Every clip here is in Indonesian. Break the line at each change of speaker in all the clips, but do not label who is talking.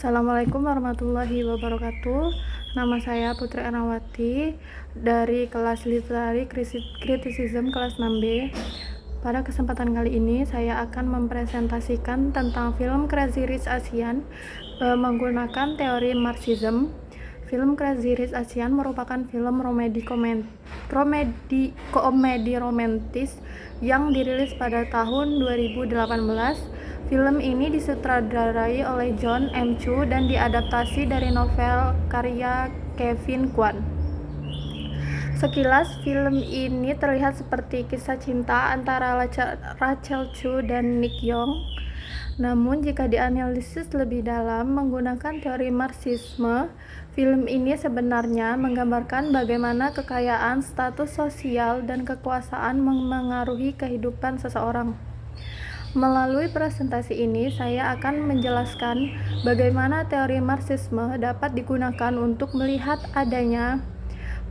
Assalamualaikum warahmatullahi wabarakatuh. Nama saya Putri Anawati dari kelas Literary Criticism kelas 6B. Pada kesempatan kali ini saya akan mempresentasikan tentang film Crazy Rich Asian menggunakan teori Marxism. Film Crazy Rich Asian merupakan film komedi romantis yang dirilis pada tahun 2018. Film ini disutradarai oleh John M. Chu dan diadaptasi dari novel karya Kevin Kwan. Sekilas, film ini terlihat seperti kisah cinta antara Rachel Chu dan Nick Yong. Namun, jika dianalisis lebih dalam menggunakan teori Marxisme, film ini sebenarnya menggambarkan bagaimana kekayaan, status sosial, dan kekuasaan memengaruhi kehidupan seseorang. Melalui presentasi ini, saya akan menjelaskan bagaimana teori Marxisme dapat digunakan untuk melihat adanya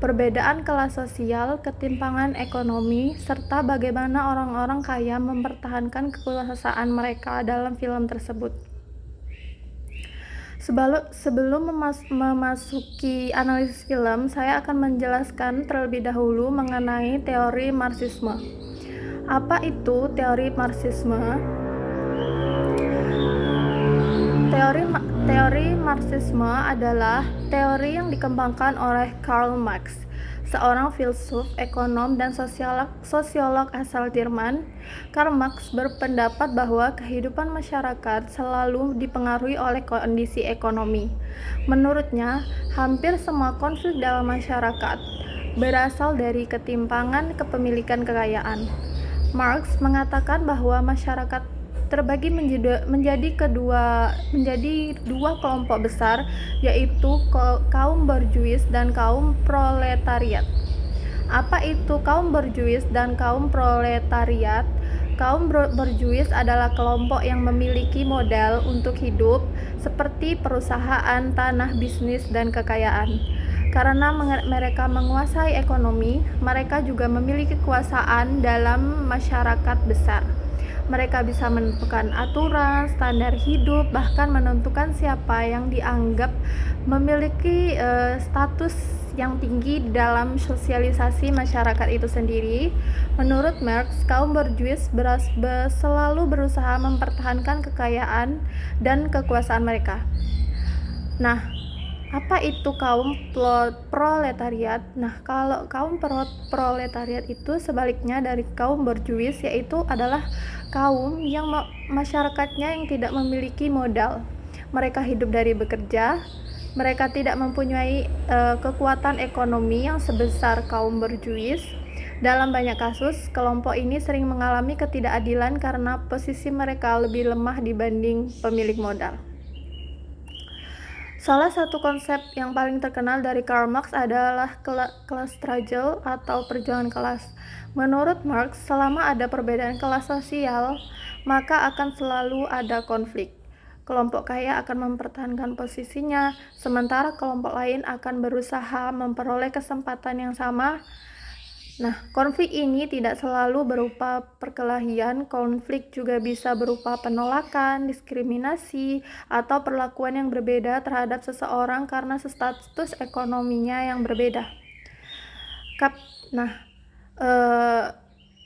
perbedaan kelas sosial, ketimpangan ekonomi, serta bagaimana orang-orang kaya mempertahankan kekuasaan mereka dalam film tersebut. Sebelum memasuki analisis film, saya akan menjelaskan terlebih dahulu mengenai teori Marxisme. Apa itu teori Marxisme? Teori Marxisme adalah teori yang dikembangkan oleh Karl Marx, seorang filsuf, ekonom, dan sosiolog asal Jerman. Karl Marx berpendapat bahwa kehidupan masyarakat selalu dipengaruhi oleh kondisi ekonomi. Menurutnya, hampir semua konflik dalam masyarakat berasal dari ketimpangan kepemilikan kekayaan. Marx mengatakan bahwa masyarakat terbagi menjadi dua kelompok besar, yaitu kaum borjuis dan kaum proletariat. Apa itu kaum borjuis dan kaum proletariat? Kaum borjuis adalah kelompok yang memiliki modal untuk hidup seperti perusahaan, tanah, bisnis, dan kekayaan. Karena mereka menguasai ekonomi, mereka juga memiliki kekuasaan dalam masyarakat besar. Mereka bisa menentukan aturan, standar hidup, bahkan menentukan siapa yang dianggap memiliki status yang tinggi dalam sosialisasi masyarakat itu sendiri. Menurut Marx, kaum borjuis selalu berusaha mempertahankan kekayaan dan kekuasaan mereka. Nah, apa itu kaum proletariat? Nah, kalau kaum proletariat itu sebaliknya dari kaum borjuis, yaitu adalah kaum yang masyarakatnya yang tidak memiliki modal. Mereka hidup dari bekerja. Mereka tidak mempunyai kekuatan ekonomi yang sebesar kaum borjuis. Dalam banyak kasus, kelompok ini sering mengalami ketidakadilan karena posisi mereka lebih lemah dibanding pemilik modal. Salah satu konsep yang paling terkenal dari Karl Marx adalah class struggle atau perjuangan kelas. Menurut Marx, selama ada perbedaan kelas sosial, maka akan selalu ada konflik. Kelompok kaya akan mempertahankan posisinya, sementara kelompok lain akan berusaha memperoleh kesempatan yang sama. Nah, konflik ini tidak selalu berupa perkelahian. Konflik juga bisa berupa penolakan, diskriminasi, atau perlakuan yang berbeda terhadap seseorang karena status ekonominya yang berbeda.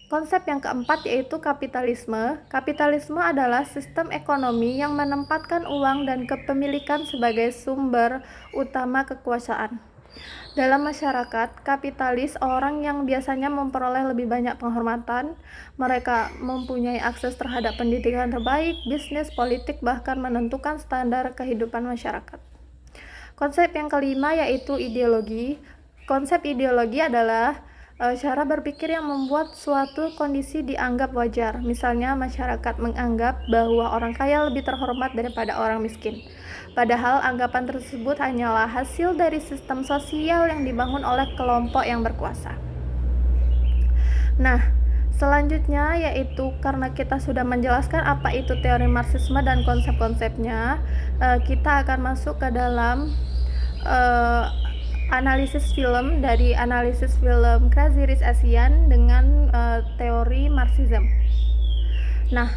Konsep yang keempat yaitu kapitalisme. Kapitalisme adalah sistem ekonomi yang menempatkan uang dan kepemilikan sebagai sumber utama kekuasaan. Dalam masyarakat kapitalis, orang yang biasanya memperoleh lebih banyak penghormatan, mereka mempunyai akses terhadap pendidikan terbaik, bisnis, politik, bahkan menentukan standar kehidupan masyarakat. Konsep yang kelima yaitu ideologi. Konsep ideologi adalah cara berpikir yang membuat suatu kondisi dianggap wajar. Misalnya, masyarakat menganggap bahwa orang kaya lebih terhormat daripada orang miskin. Padahal anggapan tersebut hanyalah hasil dari sistem sosial yang dibangun oleh kelompok yang berkuasa. Nah, selanjutnya yaitu karena kita sudah menjelaskan apa itu teori Marxisme dan konsep-konsepnya, kita akan masuk ke dalam analisis film dari analisis film Crazy Rich Asian dengan teori Marxism. Nah,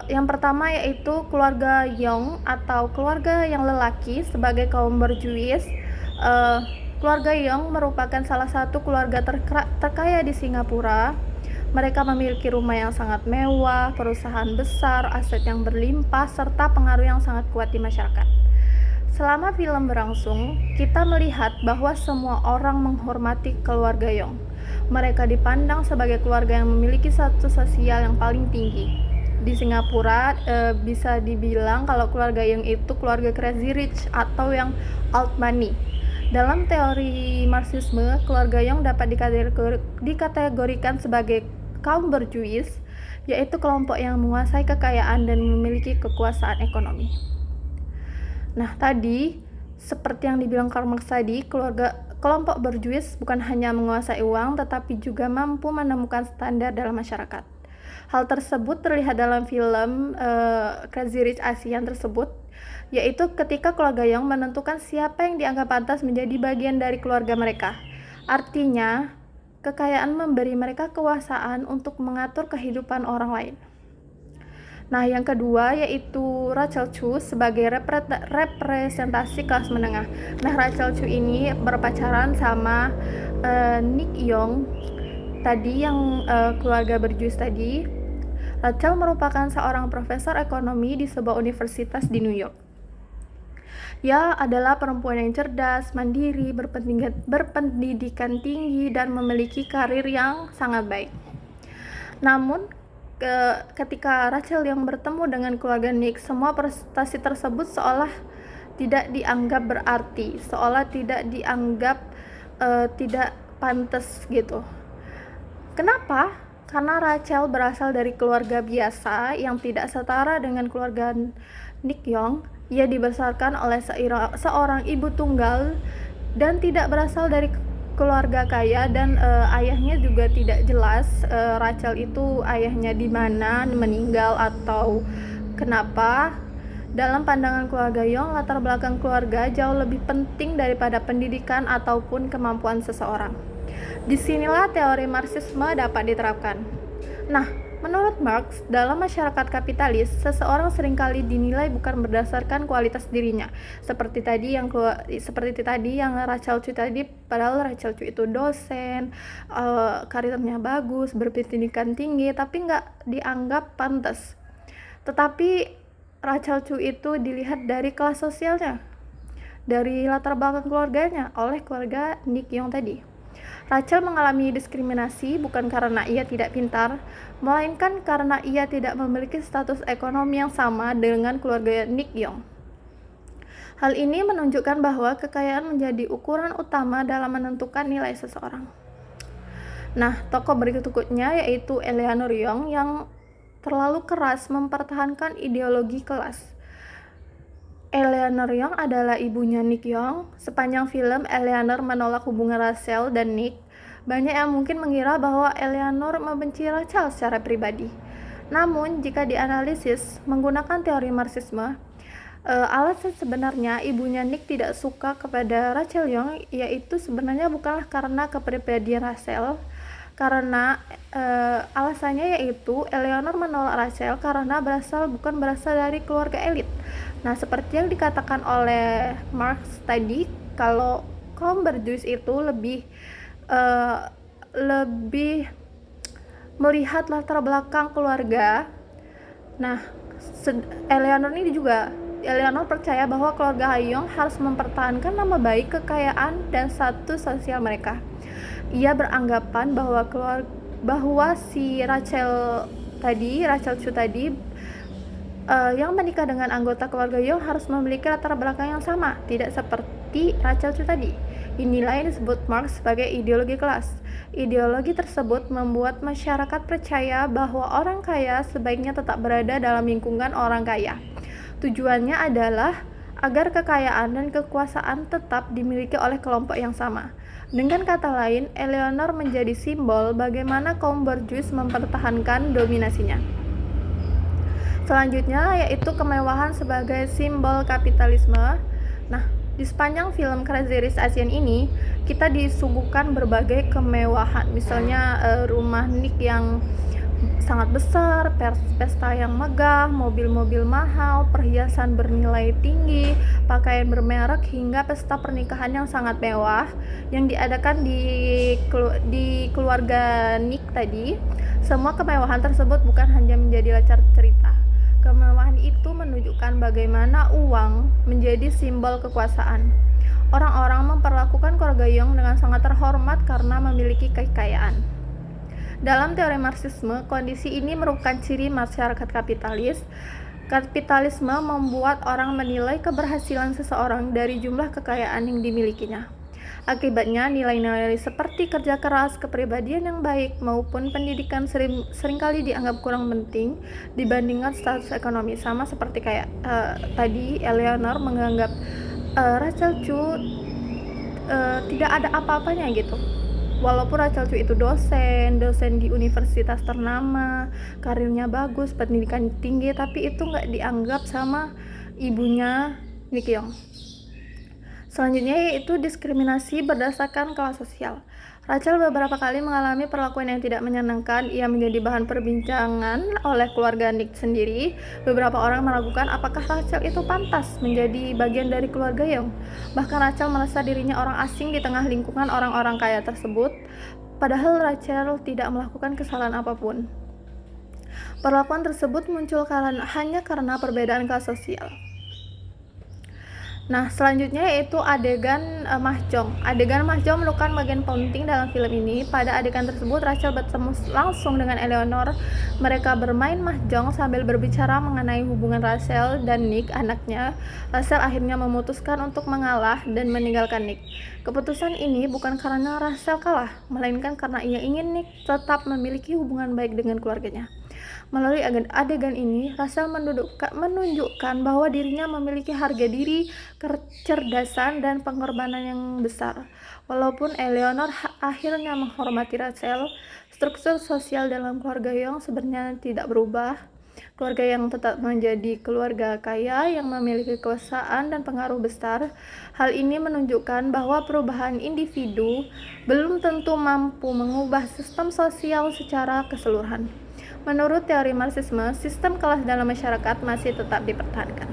Yang pertama yaitu keluarga Young atau keluarga yang lelaki sebagai kaum berjuis. Keluarga Young merupakan salah satu keluarga terkaya di Singapura. Mereka memiliki rumah yang sangat mewah, perusahaan besar, aset yang berlimpah, serta pengaruh yang sangat kuat di masyarakat. Selama film berlangsung, kita melihat bahwa semua orang menghormati keluarga Young. Mereka dipandang sebagai keluarga yang memiliki status sosial yang paling tinggi. Di Singapura, bisa dibilang kalau keluarga Young itu keluarga crazy rich atau yang old money. Dalam teori Marxisme, keluarga Young dapat dikategorikan sebagai kaum berjuis, yaitu kelompok yang menguasai kekayaan dan memiliki kekuasaan ekonomi. Nah, tadi seperti yang dibilang Karl Marx tadi, kelompok berjuis bukan hanya menguasai uang, tetapi juga mampu menemukan standar dalam masyarakat. Hal tersebut terlihat dalam film Crazy Rich Asian tersebut, yaitu ketika keluarga Young menentukan siapa yang dianggap pantas menjadi bagian dari keluarga mereka. Artinya, kekayaan memberi mereka kekuasaan untuk mengatur kehidupan orang lain. Nah, yang kedua yaitu Rachel Chu sebagai representasi kelas menengah. Nah, Rachel Chu ini berpacaran sama Nick Young tadi yang keluarga berjuis tadi. Rachel merupakan seorang profesor ekonomi di sebuah universitas di New York. Ia adalah perempuan yang cerdas, mandiri, berpendidikan tinggi, dan memiliki karir yang sangat baik. Namun, ketika Rachel yang bertemu dengan keluarga Nick, semua prestasi tersebut seolah tidak dianggap berarti, seolah tidak dianggap tidak pantas gitu. Kenapa? Karena Rachel berasal dari keluarga biasa yang tidak setara dengan keluarga Nick Young. Ia dibesarkan oleh seorang ibu tunggal dan tidak berasal dari keluarga kaya, dan ayahnya juga tidak jelas Rachel itu ayahnya di mana, meninggal atau kenapa. Dalam pandangan keluarga Young, latar belakang keluarga jauh lebih penting daripada pendidikan ataupun kemampuan seseorang. Disinilah teori Marxisme dapat diterapkan. Nah, menurut Marx, dalam masyarakat kapitalis, seseorang seringkali dinilai bukan berdasarkan kualitas dirinya. Seperti tadi yang Rachel Chu tadi, padahal Rachel Chu itu dosen, karirnya bagus, berpendidikan tinggi, tapi nggak dianggap pantas. Tetapi Rachel Chu itu dilihat dari kelas sosialnya, dari latar belakang keluarganya oleh keluarga Nick Young tadi. Rachel mengalami diskriminasi bukan karena ia tidak pintar, melainkan karena ia tidak memiliki status ekonomi yang sama dengan keluarga Nick Young. Hal ini menunjukkan bahwa kekayaan menjadi ukuran utama dalam menentukan nilai seseorang. Nah, tokoh berikutnya yaitu Eleanor Young yang terlalu keras mempertahankan ideologi kelas. Eleanor Young adalah ibunya Nick Young. Sepanjang film, Eleanor menolak hubungan Rachel dan Nick. Banyak yang mungkin mengira bahwa Eleanor membenci Rachel secara pribadi. Namun, jika dianalisis menggunakan teori Marxisme, alasan sebenarnya ibunya Nick tidak suka kepada Rachel Young yaitu sebenarnya bukanlah karena kepribadian Rachel, karena alasannya yaitu Eleanor menolak Rachel karena bukan berasal dari keluarga elit. Nah, seperti yang dikatakan oleh Marx tadi, kalau kaum berjuis itu lebih melihat latar belakang keluarga. Nah, Eleanor percaya bahwa keluarga Young harus mempertahankan nama baik, kekayaan, dan status sosial mereka. Ia beranggapan bahwa si Rachel Chu tadi yang menikah dengan anggota keluarga Young harus memiliki latar belakang yang sama, tidak seperti Rachel Chu tadi. Inilah yang disebut Marx sebagai ideologi kelas. Ideologi tersebut membuat masyarakat percaya bahwa orang kaya sebaiknya tetap berada dalam lingkungan orang kaya. Tujuannya adalah agar kekayaan dan kekuasaan tetap dimiliki oleh kelompok yang sama. Dengan kata lain, Eleanor menjadi simbol bagaimana kaum berjuis mempertahankan dominasinya. Selanjutnya yaitu kemewahan sebagai simbol kapitalisme. Nah, di sepanjang film Crazy Rich Asian ini, kita disuguhkan berbagai kemewahan. Misalnya rumah Nick yang sangat besar, pesta yang megah, mobil-mobil mahal, perhiasan bernilai tinggi, pakaian bermerek, hingga pesta pernikahan yang sangat mewah yang diadakan di keluarga Nick tadi. Semua kemewahan tersebut bukan hanya menjadi lacar cerita. Kemewahan itu menunjukkan bagaimana uang menjadi simbol kekuasaan. Orang-orang memperlakukan keluarga Young dengan sangat terhormat karena memiliki kekayaan. Dalam teori Marxisme, kondisi ini merupakan ciri masyarakat kapitalis. Kapitalisme membuat orang menilai keberhasilan seseorang dari jumlah kekayaan yang dimilikinya. Akibatnya, nilai-nilai seperti kerja keras, kepribadian yang baik, maupun pendidikan seringkali dianggap kurang penting dibandingkan status ekonomi. Sama seperti kayak tadi Eleanor menganggap Rachel Chu tidak ada apa-apanya gitu. Walaupun Rachel Chu itu dosen di universitas ternama, karirnya bagus, pendidikan tinggi, tapi itu nggak dianggap sama ibunya Nick Young. Selanjutnya yaitu diskriminasi berdasarkan kelas sosial. Rachel beberapa kali mengalami perlakuan yang tidak menyenangkan. Ia menjadi bahan perbincangan oleh keluarga Nick sendiri. Beberapa orang meragukan apakah Rachel itu pantas menjadi bagian dari keluarga Young. Bahkan Rachel merasa dirinya orang asing di tengah lingkungan orang-orang kaya tersebut, padahal Rachel tidak melakukan kesalahan apapun. Perlakuan tersebut muncul hanya karena perbedaan kelas sosial. Nah, selanjutnya yaitu adegan mahjong. Adegan mahjong merupakan bagian penting dalam film ini. Pada adegan tersebut, Rachel bertemu langsung dengan Eleanor. Mereka bermain mahjong sambil berbicara mengenai hubungan Rachel dan Nick, anaknya. Rachel akhirnya memutuskan untuk mengalah dan meninggalkan Nick. Keputusan ini bukan karena Rachel kalah, melainkan karena ia ingin Nick tetap memiliki hubungan baik dengan keluarganya. Melalui adegan ini, Rachel menunjukkan bahwa dirinya memiliki harga diri, kecerdasan, dan pengorbanan yang besar. Walaupun Eleanor akhirnya menghormati Rachel, struktur sosial dalam keluarga Young sebenarnya tidak berubah. Keluarga yang tetap menjadi keluarga kaya yang memiliki kekuasaan dan pengaruh besar. Hal ini menunjukkan bahwa perubahan individu belum tentu mampu mengubah sistem sosial secara keseluruhan. Menurut teori Marxisme, sistem kelas dalam masyarakat masih tetap dipertahankan.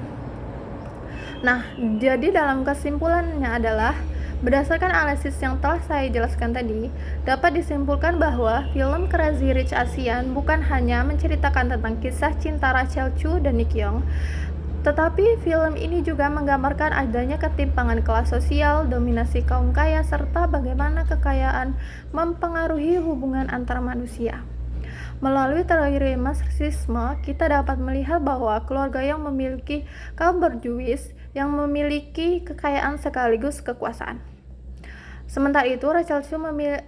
Nah, jadi dalam kesimpulannya adalah, berdasarkan analisis yang telah saya jelaskan tadi, dapat disimpulkan bahwa film Crazy Rich Asian bukan hanya menceritakan tentang kisah cinta Rachel Chu dan Nick Young, tetapi film ini juga menggambarkan adanya ketimpangan kelas sosial, dominasi kaum kaya, serta bagaimana kekayaan mempengaruhi hubungan antar manusia. Melalui teori Marxisme, kita dapat melihat bahwa keluarga yang memiliki kaum berjuis yang memiliki kekayaan sekaligus kekuasaan. Sementara itu, Rachel Chu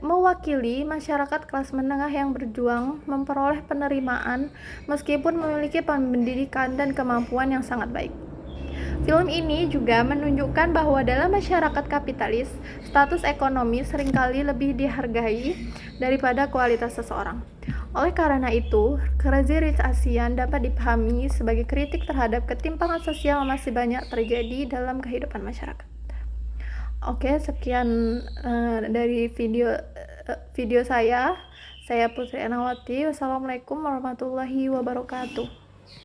mewakili masyarakat kelas menengah yang berjuang memperoleh penerimaan meskipun memiliki pendidikan dan kemampuan yang sangat baik. Film ini juga menunjukkan bahwa dalam masyarakat kapitalis, status ekonomi seringkali lebih dihargai daripada kualitas seseorang. Oleh karena itu, Crazy Rich Asian dapat dipahami sebagai kritik terhadap ketimpangan sosial masih banyak terjadi dalam kehidupan masyarakat. Oke, sekian dari video saya. Saya Putri Anawati. Wassalamualaikum warahmatullahi wabarakatuh.